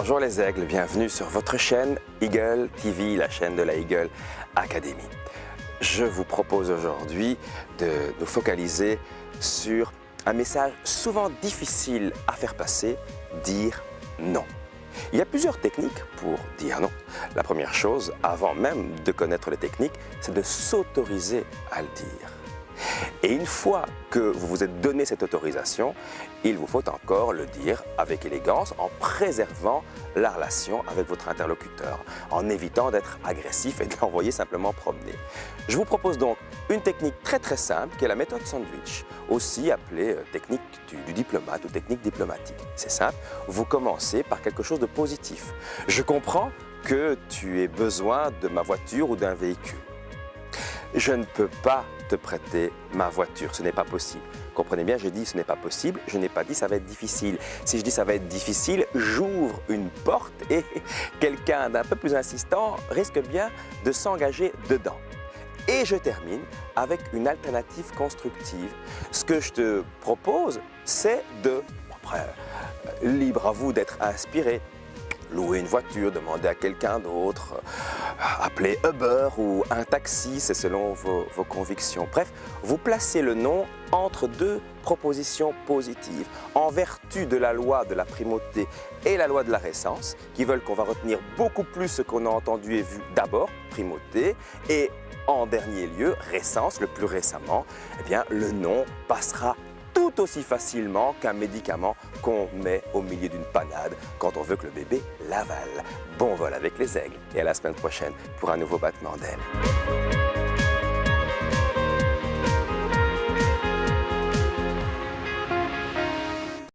Bonjour les aigles, bienvenue sur votre chaîne Eagle TV, la chaîne de la Eagle Academy. Je vous propose aujourd'hui de nous focaliser sur un message souvent difficile à faire passer, dire non. Il y a plusieurs techniques pour dire non. La première chose, avant même de connaître les techniques, c'est de s'autoriser à le dire. Et une fois que vous vous êtes donné cette autorisation, il vous faut encore le dire avec élégance en préservant la relation avec votre interlocuteur, en évitant d'être agressif et de l'envoyer simplement promener. Je vous propose donc une technique très simple qui est la méthode sandwich, aussi appelée technique du diplomate ou technique diplomatique. C'est simple, vous commencez par quelque chose de positif. Je comprends que tu aies besoin de ma voiture ou d'un véhicule. Je ne peux pas te prêter ma voiture, ce n'est pas possible. Comprenez bien, j'ai dit ce n'est pas possible, je n'ai pas dit ça va être difficile. Si je dis ça va être difficile, j'ouvre une porte et quelqu'un d'un peu plus insistant risque bien de s'engager dedans. Et je termine avec une alternative constructive. Ce que je te propose, c'est de, après, libre à vous d'être inspiré, louer une voiture, demander à quelqu'un d'autre, appeler Uber ou un taxi, c'est selon vos convictions. Bref, vous placez le non entre deux propositions positives, en vertu de la loi de la primauté et la loi de la récence, qui veulent qu'on va retenir beaucoup plus ce qu'on a entendu et vu d'abord, primauté, et en dernier lieu, récence, le plus récemment, eh bien, le non passera tout aussi facilement qu'un médicament qu'on met au milieu d'une panade quand on veut que le bébé l'avale. Bon vol avec les aigles et à la semaine prochaine pour un nouveau battement d'ailes.